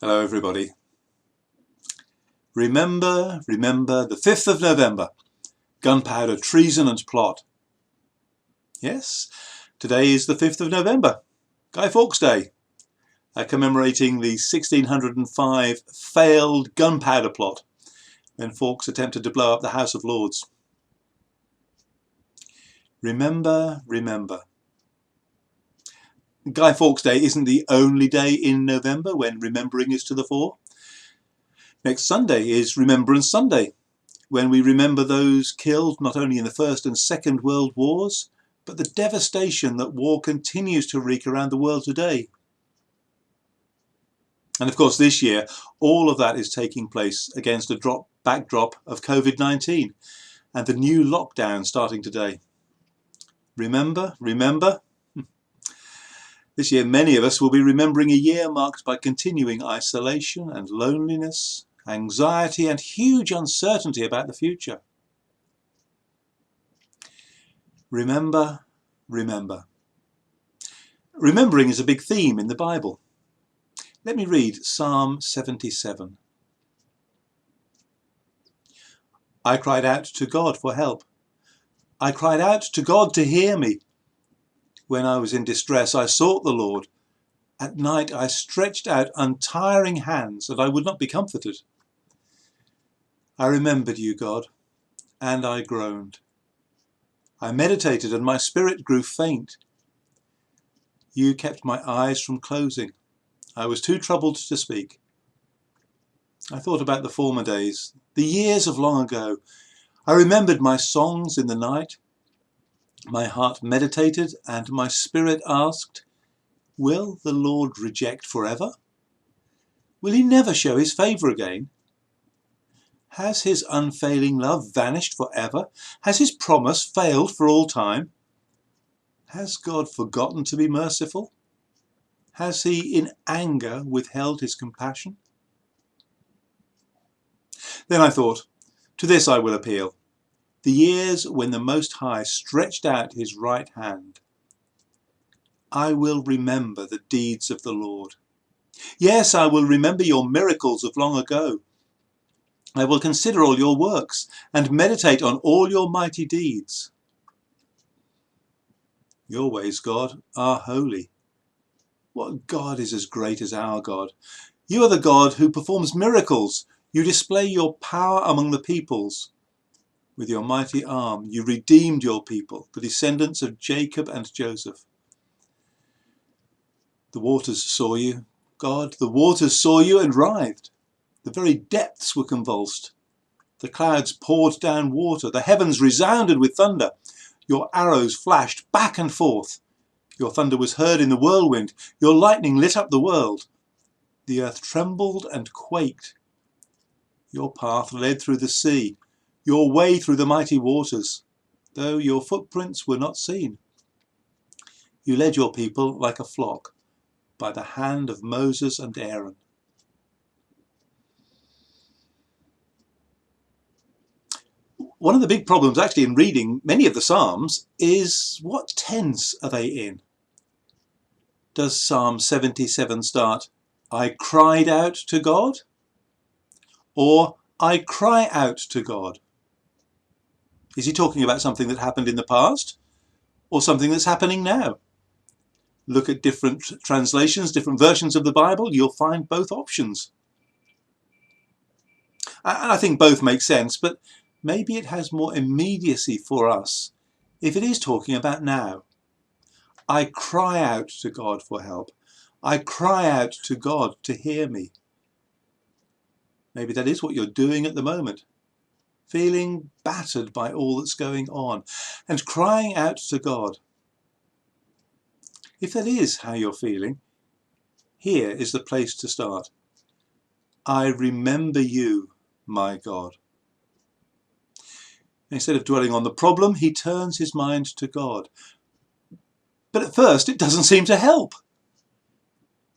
Hello everybody. Remember the 5th of November, gunpowder, treason and plot. Yes, today is the 5th of November, Guy Fawkes Day, commemorating the 1605 failed gunpowder plot when Fawkes attempted to blow up the House of Lords. Remember. Guy Fawkes Day isn't the only day in November when remembering is to the fore. Next Sunday is Remembrance Sunday, when we remember those killed not only in the First and Second World Wars, but the devastation that war continues to wreak around the world today. And of course this year, all of that is taking place against a backdrop of COVID-19 and the new lockdown starting today. Remember. This year many of us will be remembering a year marked by continuing isolation and loneliness, anxiety and huge uncertainty about the future. Remember. Remembering is a big theme in the Bible. Let me read Psalm 77. I cried out to God for help. I cried out to God to hear me. When I was in distress, I sought the Lord. At night I stretched out untiring hands, and I would not be comforted. I remembered you, God, and I groaned. I meditated, and my spirit grew faint. You kept my eyes from closing. I was too troubled to speak. I thought about the former days, the years of long ago. I remembered my songs in the night. My heart meditated, and my spirit asked, will the Lord reject forever? Will he never show his favour again? Has his unfailing love vanished forever? Has his promise failed for all time? Has God forgotten to be merciful? Has he in anger withheld his compassion? Then I thought, to this I will appeal. The years when the Most High stretched out his right hand. I will remember the deeds of the Lord. Yes, I will remember your miracles of long ago. I will consider all your works and meditate on all your mighty deeds. Your ways, God, are holy. What God is as great as our God? You are the God who performs miracles. You display your power among the peoples. With your mighty arm, you redeemed your people, the descendants of Jacob and Joseph. The waters saw you, God, the waters saw you and writhed. The very depths were convulsed. The clouds poured down water. The heavens resounded with thunder. Your arrows flashed back and forth. Your thunder was heard in the whirlwind. Your lightning lit up the world. The earth trembled and quaked. Your path led through the sea, your way through the mighty waters, though your footprints were not seen. You led your people like a flock by the hand of Moses and Aaron. One of the big problems actually in reading many of the Psalms is what tense are they in? Does Psalm 77 start, I cried out to God? Or I cry out to God? Is he talking about something that happened in the past or something that's happening now? Look at different translations, different versions of the Bible, you'll find both options. And I think both make sense, but maybe it has more immediacy for us if it is talking about now. I cry out to God for help. I cry out to God to hear me. Maybe that is what you're doing at the moment. Feeling battered by all that's going on and crying out to God. If that is how you're feeling, here is the place to start. I remember you, my God. Instead of dwelling on the problem, he turns his mind to God. But at first, it doesn't seem to help.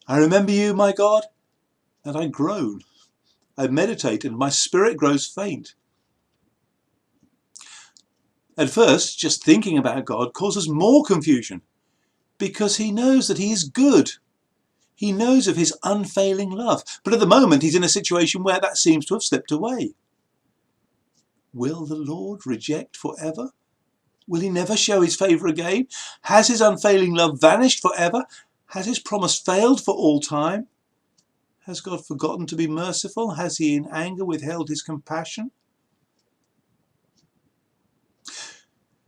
I remember you, my God, and I groan. I meditate and my spirit grows faint. At first, just thinking about God causes more confusion because he knows that he is good. He knows of his unfailing love, but at the moment he's in a situation where that seems to have slipped away. Will the Lord reject forever? Will he never show his favour again? Has his unfailing love vanished forever? Has his promise failed for all time? Has God forgotten to be merciful? Has he in anger withheld his compassion?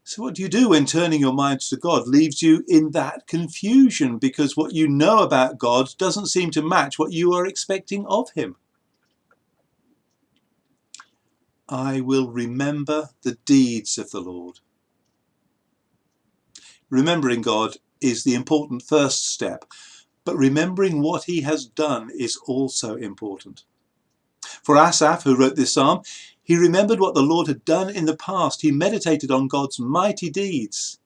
So what do you do when turning your mind to God leaves you in that confusion because what you know about God doesn't seem to match what you are expecting of him? I will remember the deeds of the Lord. Remembering God is the important first step, but remembering what he has done is also important. For Asaph, who wrote this psalm, he remembered what the Lord had done in the past. He meditated on God's mighty deeds.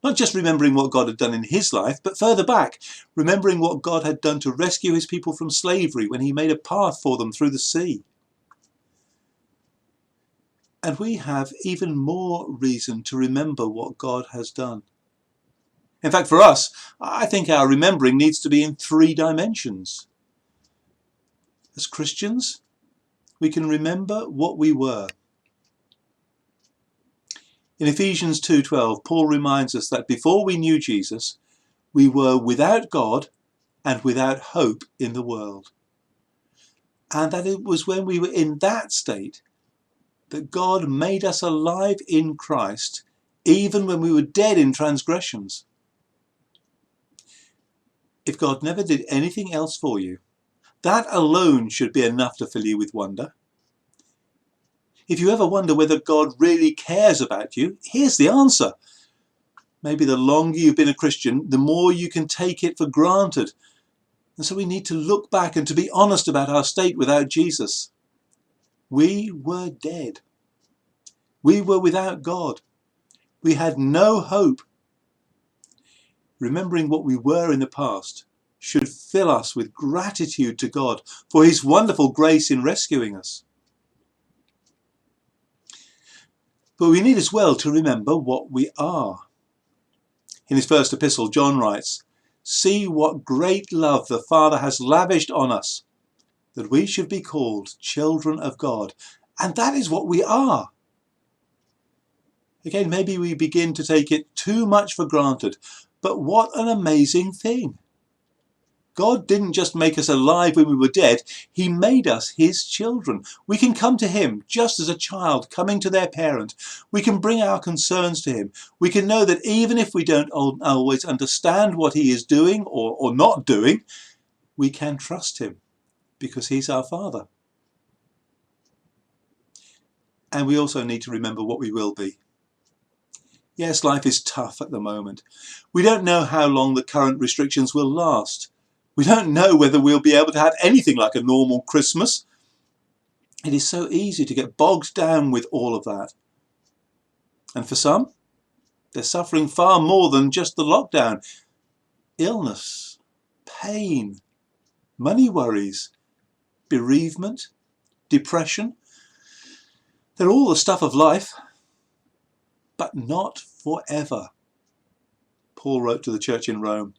Not just remembering what God had done in his life, but further back, remembering what God had done to rescue his people from slavery when he made a path for them through the sea. And we have even more reason to remember what God has done. In fact, for us, I think our remembering needs to be in 3 dimensions. As Christians, we can remember what we were. In Ephesians 2:12, Paul reminds us that before we knew Jesus, we were without God and without hope in the world. And that it was when we were in that state that God made us alive in Christ, even when we were dead in transgressions. If God never did anything else for you, that alone should be enough to fill you with wonder. If you ever wonder whether God really cares about you, here's the answer. Maybe the longer you've been a Christian, the more you can take it for granted. And so we need to look back and to be honest about our state without Jesus. We were dead. We were without God. We had no hope. Remembering what we were in the past should fill us with gratitude to God for his wonderful grace in rescuing us. But we need as well to remember what we are. In his first epistle, John writes, "See what great love the Father has lavished on us, that we should be called children of God." And that is what we are. Again, maybe we begin to take it too much for granted, but what an amazing thing. God didn't just make us alive when we were dead, he made us his children. We can come to him just as a child coming to their parent. We can bring our concerns to him. We can know that even if we don't always understand what he is doing or not doing, we can trust him because he's our Father. And we also need to remember what we will be. Yes, life is tough at the moment. We don't know how long the current restrictions will last. We don't know whether we'll be able to have anything like a normal Christmas. It is so easy to get bogged down with all of that. And for some, they're suffering far more than just the lockdown. Illness, pain, money worries, bereavement, depression. They're all the stuff of life, but not forever. Paul wrote to the church in Rome,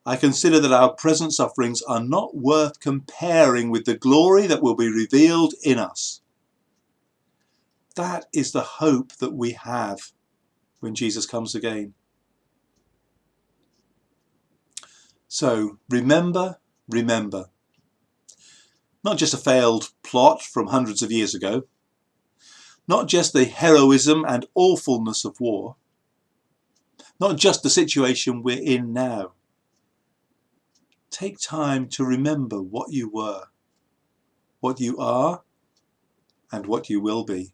"I consider that our present sufferings are not worth comparing with the glory that will be revealed in us." That is the hope that we have when Jesus comes again. So remember. Not just a failed plot from hundreds of years ago. Not just the heroism and awfulness of war. Not just the situation we're in now. Take time to remember what you were, what you are, and what you will be.